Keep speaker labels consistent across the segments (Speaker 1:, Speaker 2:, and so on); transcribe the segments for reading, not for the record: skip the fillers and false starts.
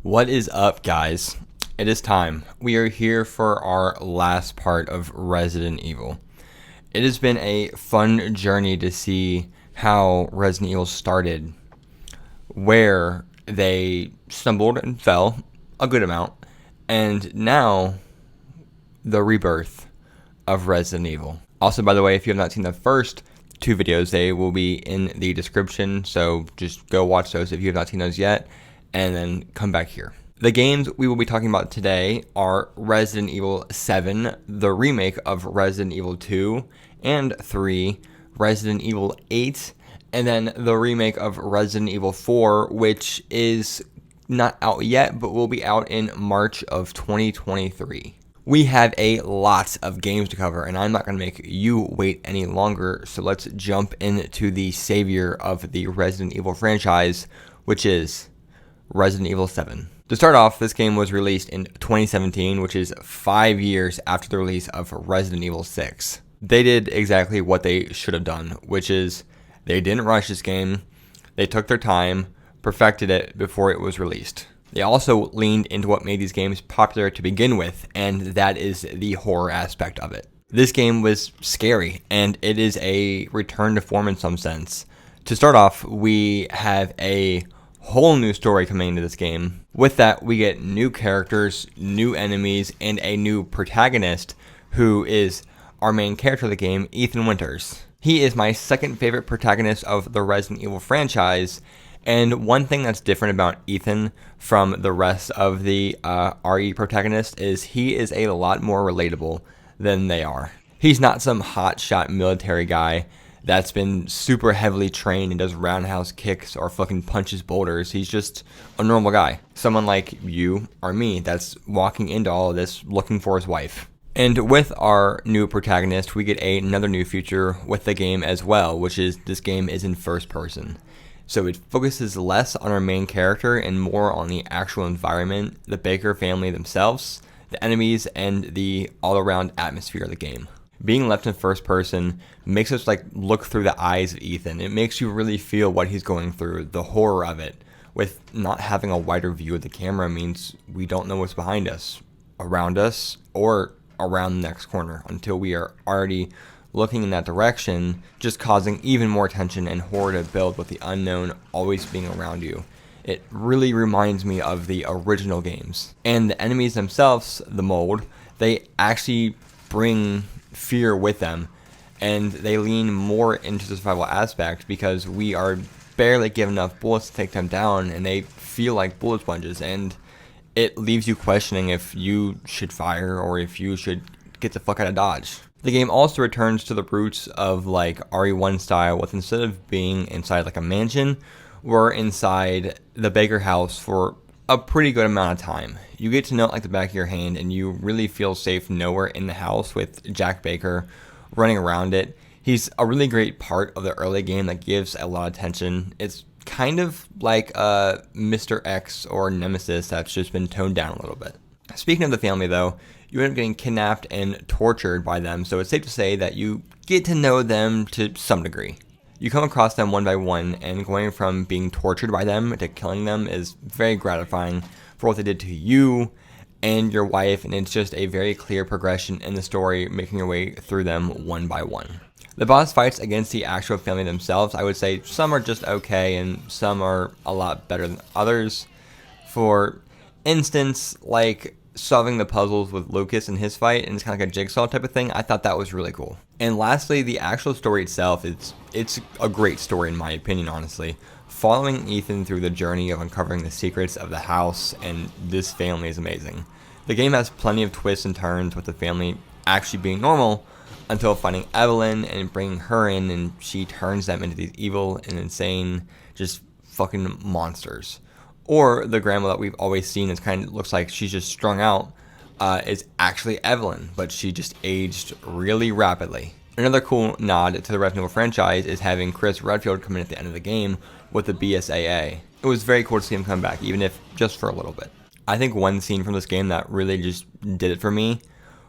Speaker 1: What is up, guys? It is time. We are here for our last part of Resident Evil. It has been a fun journey to see how Resident Evil started, where they stumbled and fell a good amount, and now the rebirth of Resident Evil. Also, by the way, if you have not seen the first two videos, they will be in the description, so just go watch those if you have not seen those yet, and then come back here. The games we will be talking about today are Resident Evil 7, the remake of Resident Evil 2 and 3, Resident Evil 8, and then the remake of Resident Evil 4, which is not out yet, but will be out in March of 2023. We have a lot of games to cover, and I'm not going to make you wait any longer, so let's jump into the savior of the Resident Evil franchise, which is Resident Evil 7. To start off, this game was released in 2017, which is 5 years after the release of Resident Evil 6. They did exactly what they should have done, which is they didn't rush this game, they took their time, perfected it before it was released. They also leaned into what made these games popular to begin with, and that is the horror aspect of it. This game was scary, and it is a return to form in some sense. To start off, we have a whole new story coming into this game. With that, we get new characters, new enemies, and a new protagonist who is our main character of the game, Ethan Winters. He is my second favorite protagonist of the Resident Evil franchise, and one thing that's different about Ethan from the rest of the RE protagonists is he is a lot more relatable than they are. He's not some hotshot military guy that's been super heavily trained and does roundhouse kicks or fucking punches boulders. He's just a normal guy. Someone like you or me that's walking into all of this looking for his wife. And with our new protagonist, we get another new feature with the game as well, which is this game is in first person. So it focuses less on our main character and more on the actual environment, the Baker family themselves, the enemies, and the all-around atmosphere of the game. Being left in first person makes us look through the eyes of Ethan. It makes you really feel what he's going through, the horror of it. With not having a wider view of the camera means we don't know what's behind us, around us, or around the next corner until we are already looking in that direction, just causing even more tension and horror to build with the unknown always being around you. It really reminds me of the original games. And the enemies themselves, the mold, they actually bring fear with them, and they lean more into the survival aspect because we are barely given enough bullets to take them down, and they feel like bullet sponges, and it leaves you questioning if you should fire or if you should get the fuck out of Dodge. The game also returns to the roots of RE1 style, with instead of being inside a mansion, we're inside the Baker house for a pretty good amount of time. You get to know it like the back of your hand, and you really feel safe nowhere in the house with Jack Baker running around it. He's a really great part of the early game that gives a lot of tension. It's kind of like Mr. X or Nemesis that's just been toned down a little bit. Speaking of the family, though, you end up getting kidnapped and tortured by them, so it's safe to say that you get to know them to some degree. You come across them one by one, and going from being tortured by them to killing them is very gratifying for what they did to you and your wife, and it's just a very clear progression in the story, making your way through them one by one. The boss fights against the actual family themselves, I would say some are just okay and some are a lot better than others. For instance, solving the puzzles with Lucas and his fight, and it's kind of like a jigsaw type of thing, I thought that was really cool. And lastly, the actual story itself, it's a great story in my opinion, honestly. Following Ethan through the journey of uncovering the secrets of the house and this family is amazing. The game has plenty of twists and turns with the family actually being normal until finding Evelyn and bringing her in, and she turns them into these evil and insane, just fucking monsters. Or the grandma that we've always seen is kind of looks like she's just strung out, is actually Evelyn, but she just aged really rapidly. Another cool nod to the Resident Evil franchise is having Chris Redfield come in at the end of the game with the BSAA. It was very cool to see him come back, even if just for a little bit. I think one scene from this game that really just did it for me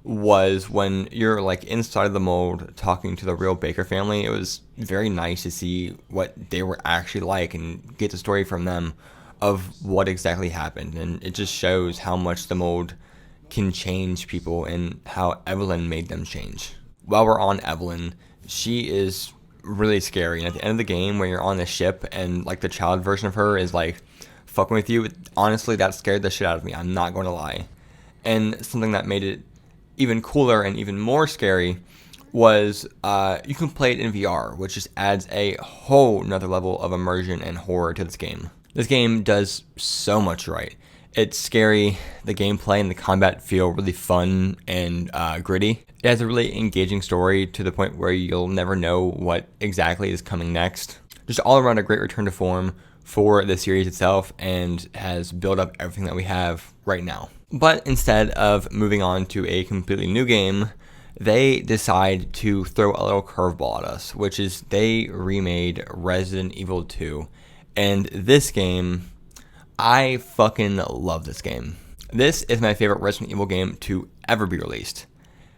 Speaker 1: was when you're inside of the mold talking to the real Baker family. It was very nice to see what they were actually like and get the story from them of what exactly happened, and it just shows how much the mold can change people and how Evelyn made them change. While we're on Evelyn, she is really scary, and at the end of the game when you're on the ship and like the child version of her is like fucking with you, honestly that scared the shit out of me, I'm not going to lie. And something that made it even cooler and even more scary was you can play it in VR, which just adds a whole nother level of immersion and horror to this game. This game does so much right. It's scary, the gameplay and the combat feel really fun and gritty. It has a really engaging story to the point where you'll never know what exactly is coming next. Just all around a great return to form for the series itself, and has built up everything that we have right now. But instead of moving on to a completely new game, they decide to throw a little curveball at us, which is they remade Resident Evil 2. And this game, I fucking love this game. This is my favorite Resident Evil game to ever be released.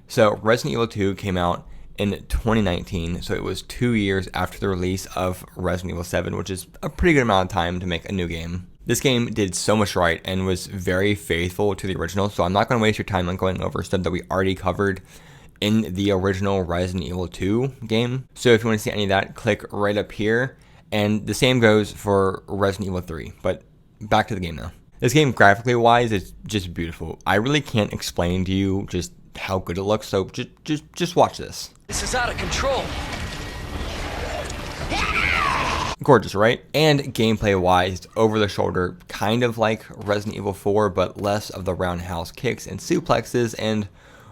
Speaker 1: So Resident Evil 2 came out in 2019, so it was 2 years after the release of Resident Evil 7, which is a pretty good amount of time to make a new game. This game did so much right and was very faithful to the original, so I'm not going to waste your time on going over stuff that we already covered in the original Resident Evil 2 game. So if you want to see any of that, click right up here. And the same goes for Resident Evil 3, but back to the game now. This game, graphically wise, is just beautiful. I really can't explain to you just how good it looks, so just watch this.
Speaker 2: This is out of control.
Speaker 1: Gorgeous, right? And gameplay wise, over the shoulder, kind of like Resident Evil 4, but less of the roundhouse kicks and suplexes and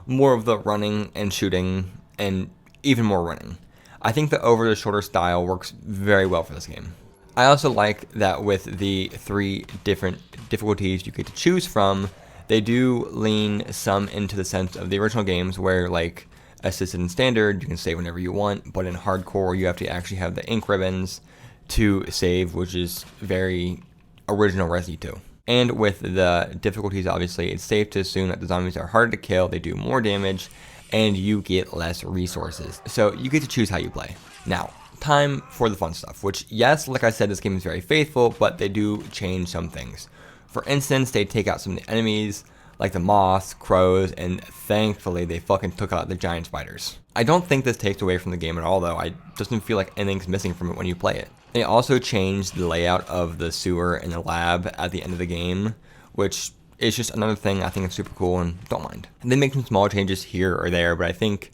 Speaker 1: more of the running and shooting and even more running. I think the over the shoulder style works very well for this game. I also like that with the 3 different difficulties you get to choose from, they do lean some into the sense of the original games where, like, assisted and standard, you can save whenever you want, but in hardcore you have to actually have the ink ribbons to save, which is very original Resi 2. And with the difficulties, obviously, it's safe to assume that the zombies are harder to kill, they do more damage, and you get less resources. So you get to choose how you play. Now, time for the fun stuff, which, yes, like I said, this game is very faithful, but they do change some things. For instance, they take out some of the enemies, like the moths, crows, and thankfully they fucking took out the giant spiders. I don't think this takes away from the game at all, though. It doesn't feel like anything's missing from it when you play it. They also changed the layout of the sewer and the lab at the end of the game, which is just another thing I think is super cool and don't mind. They make some small changes here or there, but I think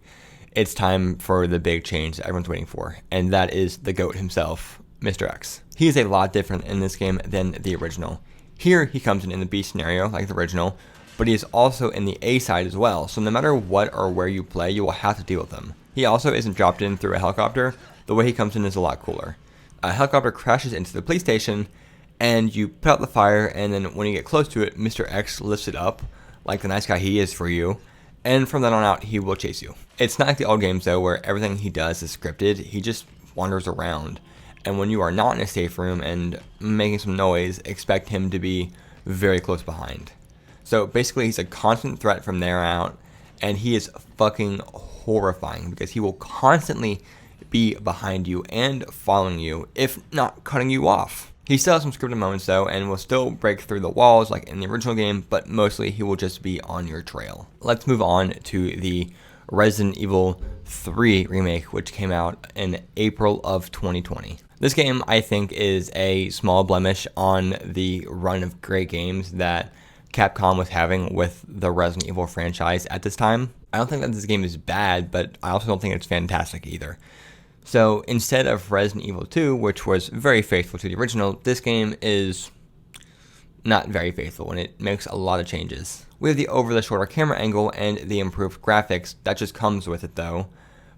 Speaker 1: it's time for the big change that everyone's waiting for, and that is the GOAT himself, Mr. X. He is a lot different in this game than the original. Here, he comes in the B scenario, like the original, but he is also in the A side as well, so no matter what or where you play, you will have to deal with him. He also isn't dropped in through a helicopter. The way he comes in is a lot cooler. A helicopter crashes into the police station, and you put out the fire, and then when you get close to it, Mr. X lifts it up, like the nice guy he is for you, and from then on out, he will chase you. It's not like the old games, though, where everything he does is scripted. He just wanders around, and when you are not in a safe room and making some noise, expect him to be very close behind. So basically, he's a constant threat from there out, and he is fucking horrifying because he will constantly be behind you and following you, if not cutting you off. He still has some scripted moments though, and will still break through the walls like in the original game, but mostly he will just be on your trail. Let's move on to the Resident Evil 3 remake, which came out in April of 2020. This game, I think, is a small blemish on the run of great games that Capcom was having with the Resident Evil franchise at this time. I don't think that this game is bad, but I also don't think it's fantastic either. So instead of Resident Evil 2, which was very faithful to the original, this game is not very faithful, and it makes a lot of changes. We have the over-the-shoulder camera angle and the improved graphics. That just comes with it though.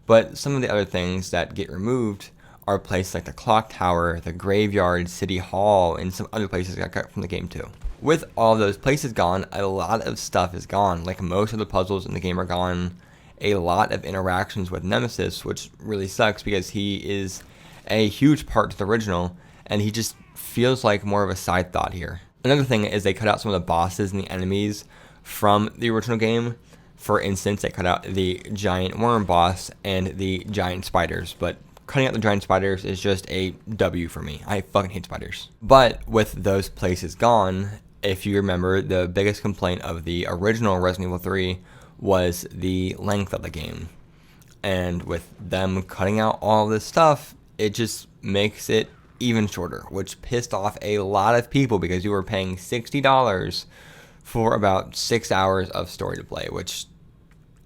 Speaker 1: But some of the other things that get removed are places like the clock tower, the graveyard, City Hall, and some other places got cut from the game too. With all those places gone, a lot of stuff is gone. Like most of the puzzles in the game are gone. A lot of interactions with Nemesis, which really sucks because he is a huge part to the original, and he just feels like more of a side thought here. Another thing is they cut out some of the bosses and the enemies from the original game. For instance, they cut out the giant worm boss and the giant spiders, but cutting out the giant spiders is just a W for me. I fucking hate spiders. But with those places gone, if you remember, the biggest complaint of the original Resident Evil 3 was the length of the game. And with them cutting out all this stuff, it just makes it even shorter, which pissed off a lot of people because you were paying $60 for about 6 hours of story to play, which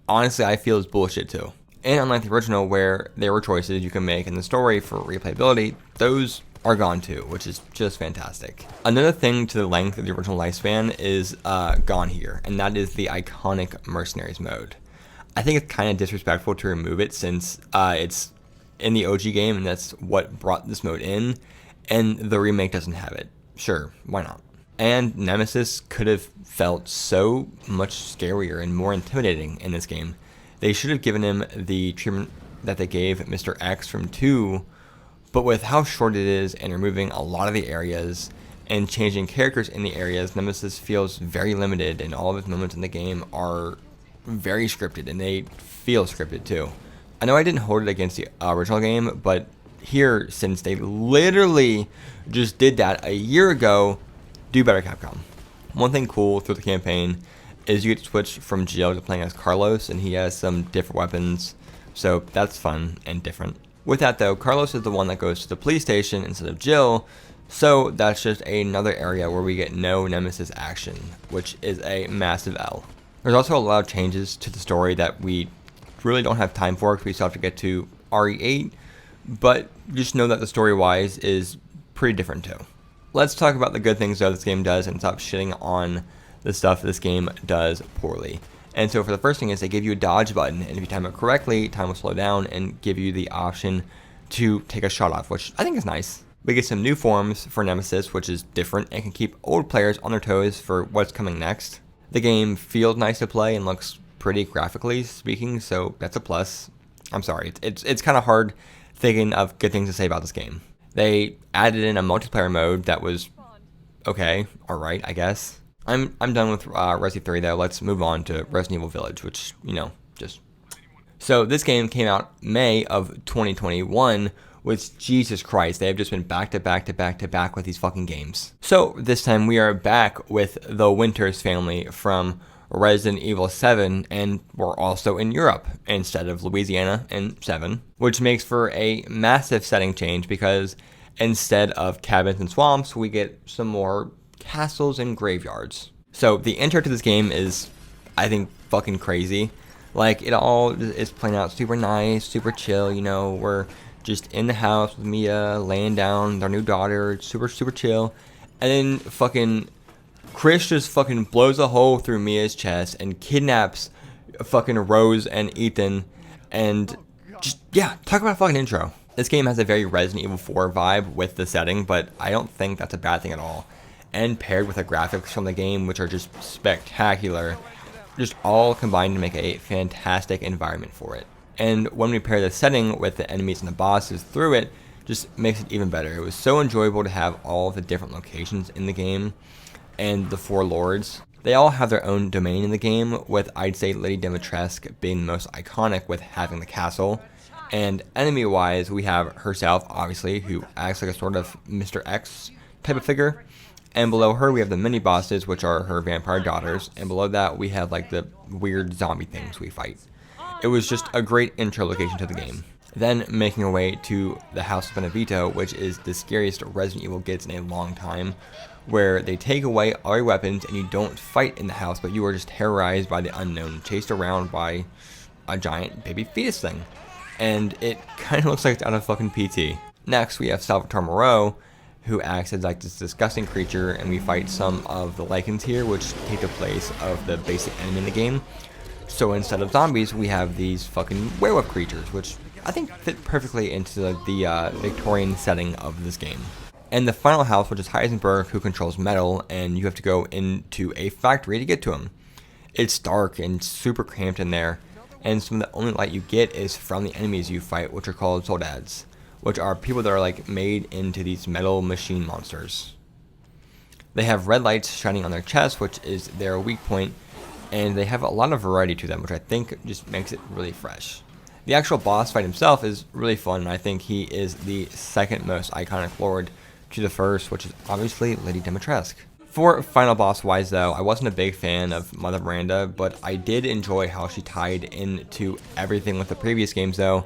Speaker 1: honestly I feel is bullshit too. And unlike the original, where there were choices you can make in the story for replayability, those are gone too, which is just fantastic. Another thing to the length of the original lifespan is gone here, and that is the iconic Mercenaries mode. I think it's kind of disrespectful to remove it since it's in the OG game, and that's what brought this mode in, and the remake doesn't have it. Sure, why not? And Nemesis could have felt so much scarier and more intimidating in this game. They should have given him the treatment that they gave Mr. X from 2, but with how short it is and removing a lot of the areas and changing characters in the areas, Nemesis feels very limited, and all of his moments in the game are very scripted, and they feel scripted too. I know I didn't hold it against the original game, but here, since they literally just did that a year ago, do better, Capcom. One thing cool through the campaign is you get to switch from Jill to playing as Carlos, and he has some different weapons, so that's fun and different. With that though, Carlos is the one that goes to the police station instead of Jill, so that's just another area where we get no Nemesis action, which is a massive L. There's also a lot of changes to the story that we really don't have time for because we still have to get to RE8, but just know that the story-wise is pretty different too. Let's talk about the good things though this game does and stop shitting on the stuff this game does poorly. And so for the first thing is they give you a dodge button, and if you time it correctly, time will slow down and give you the option to take a shot off, which I think is nice. We get some new forms for Nemesis, which is different and can keep old players on their toes for what's coming next. The game feels nice to play and looks pretty graphically speaking, so that's a plus. I'm sorry, it's kind of hard thinking of good things to say about this game. They added in a multiplayer mode that was okay, alright, I guess. I'm done with Resi 3 though. Let's move on to Resident Evil Village, which, just... So this game came out May of 2021, which, Jesus Christ, they have just been back to back to back to back with these fucking games. So this time we are back with the Winters family from Resident Evil 7, and we're also in Europe instead of Louisiana and 7, which makes for a massive setting change because instead of cabins and swamps, we get some more castles and graveyards. So the intro to this game is, I think, fucking crazy. Like, it all is playing out super nice, super chill, we're just in the house with Mia, laying down, their new daughter, super, super chill. And then fucking Chris just fucking blows a hole through Mia's chest and kidnaps fucking Rose and Ethan. And just, yeah, talk about a fucking intro. This game has a very Resident Evil 4 vibe with the setting, but I don't think that's a bad thing at all. And paired with the graphics from the game, which are just spectacular, just all combined to make a fantastic environment for it. And when we pair the setting with the enemies and the bosses through it, just makes it even better. It was so enjoyable to have all of the different locations in the game, and the 4 lords. They all have their own domain in the game, with I'd say Lady Dimitrescu being the most iconic with having the castle. And enemy-wise, we have herself, obviously, who acts like a sort of Mr. X type of figure. And below her, we have the mini-bosses, which are her vampire daughters. And below that, we have like the weird zombie things we fight. It was just a great intro location to the game. Then making our way to the House of Benevito, which is the scariest Resident Evil gets in a long time, where they take away all your weapons and you don't fight in the house, but you are just terrorized by the unknown, chased around by a giant baby fetus thing. And it kind of looks like it's out of fucking PT. Next, we have Salvatore Moreau, who acts as like this disgusting creature, and we fight some of the Lycans here, which take the place of the basic enemy in the game. So instead of zombies, we have these fucking werewolf creatures, which I think fit perfectly into the Victorian setting of this game. And the final house, which is Heisenberg, who controls metal, and you have to go into a factory to get to him. It's dark and super cramped in there, and some of the only light you get is from the enemies you fight, which are called soldads, which are people that are like made into these metal machine monsters. They have red lights shining on their chests, which is their weak point, and they have a lot of variety to them, which I think just makes it really fresh. The actual boss fight himself is really fun, and I think he is the second most iconic lord to the first, which is obviously Lady Dimitrescu. For final boss wise though, I wasn't a big fan of Mother Miranda, but I did enjoy how she tied into everything with the previous games though,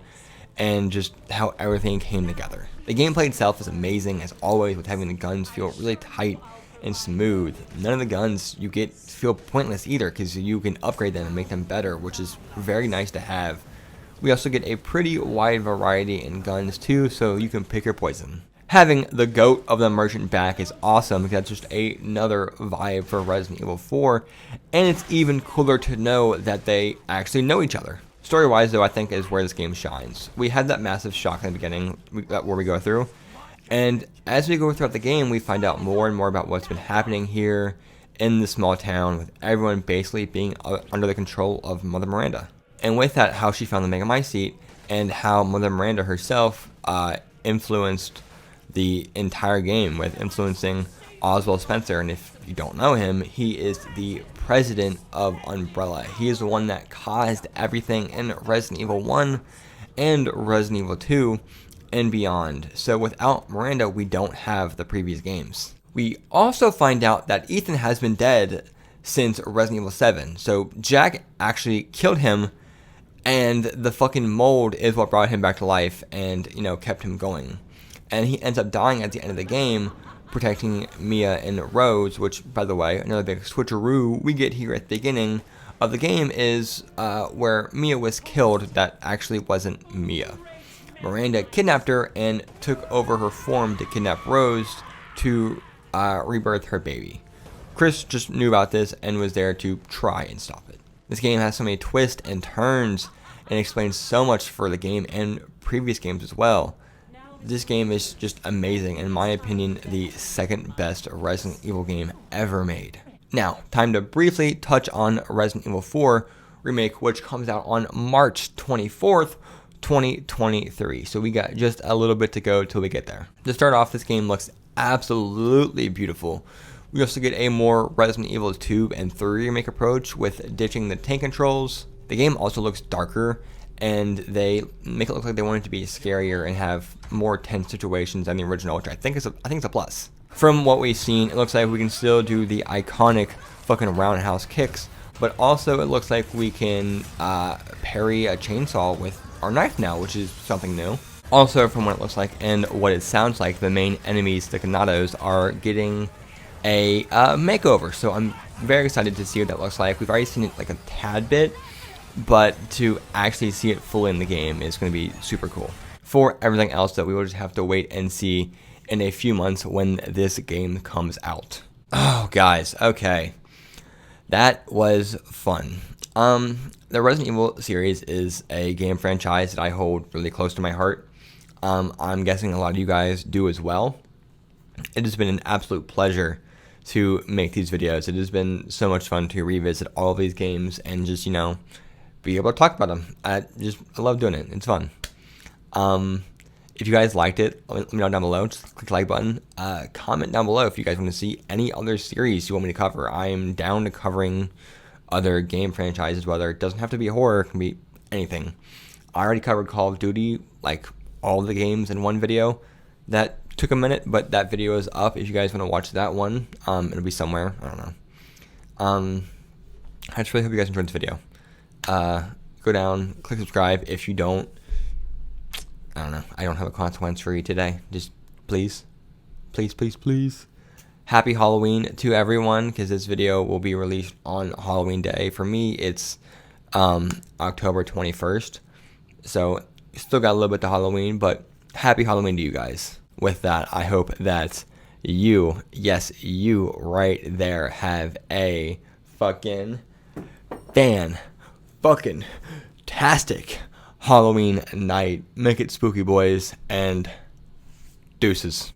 Speaker 1: and just how everything came together. The gameplay itself is amazing as always, with having the guns feel really tight and smooth. None of the guns you get feel pointless either, because you can upgrade them and make them better, which is very nice to have. We also get a pretty wide variety in guns too, so you can pick your poison. Having the goat of the merchant back is awesome, because that's just another vibe for Resident Evil 4, and it's even cooler to know that they actually know each other. Story-wise though, I think is where this game shines. We had that massive shock in the beginning where we go through, and as we go throughout the game, we find out more and more about what's been happening here in the small town, with everyone basically being under the control of Mother Miranda. And with that, how she found the Megamycete, and how Mother Miranda herself influenced the entire game with influencing Oswald Spencer. And if you don't know him, he is the president of Umbrella. He is the one that caused everything in Resident Evil 1 and Resident Evil 2 and beyond. So without Miranda, we don't have the previous games. We also find out that Ethan has been dead since Resident Evil 7. So Jack actually killed him, and the fucking mold is what brought him back to life and, you know, kept him going. And he ends up dying at the end of the game, protecting Mia and Rose, which, by the way, another big switcheroo we get here at the beginning of the game is where Mia was killed. That actually wasn't Mia. Miranda kidnapped her and took over her form to kidnap Rose to rebirth her baby. Chris just knew about this and was there to try and stop it. This game has so many twists and turns and explains so much for the game and previous games as well. This game is just amazing, in my opinion, the second best Resident Evil game ever made. Now, time to briefly touch on Resident Evil 4 Remake, which comes out on March 24th, 2023. So we got just a little bit to go till we get there. To start off, this game looks absolutely beautiful. We also get a more Resident Evil 2 and 3 Remake approach with ditching the tank controls. The game also looks darker, and they make it look like they want it to be scarier and have more tense situations than the original, which I think is a plus. From what we've seen, it looks like we can still do the iconic fucking roundhouse kicks, but also it looks like we can parry a chainsaw with our knife now, which is something new. Also, from what it looks like and what it sounds like, the main enemies, the Ganados, are getting a makeover, so I'm very excited to see what that looks like. We've already seen it like a tad bit, but to actually see it fully in the game is going to be super cool. For everything else, though, we will just have to wait and see in a few months when this game comes out. Oh, guys, okay. That was fun. The Resident Evil series is a game franchise that I hold really close to my heart. I'm guessing a lot of you guys do as well. It has been an absolute pleasure to make these videos. It has been so much fun to revisit all of these games and just, you know, be able to talk about them. I love doing it. It's fun. If you guys liked it, let me know down below. Just click the like button. Comment down below if you guys want to see any other series you want me to cover. I am down to covering other game franchises, whether it doesn't have to be horror, it can be anything. I already covered Call of Duty, like all the games in one video. That took a minute, but that video is up if you guys want to watch that one. It'll be somewhere. I don't know. I just really hope you guys enjoyed this video. Go down, click subscribe. If you don't, I don't know. I don't have a consequence for you today. Just please, please, please, please. Happy Halloween to everyone, because this video will be released on Halloween Day. For me, it's October 21st. So still got a little bit to Halloween, but happy Halloween to you guys. With that, I hope that you, yes, you right there, have a fucking tastic Halloween night. Make it spooky, boys, and deuces.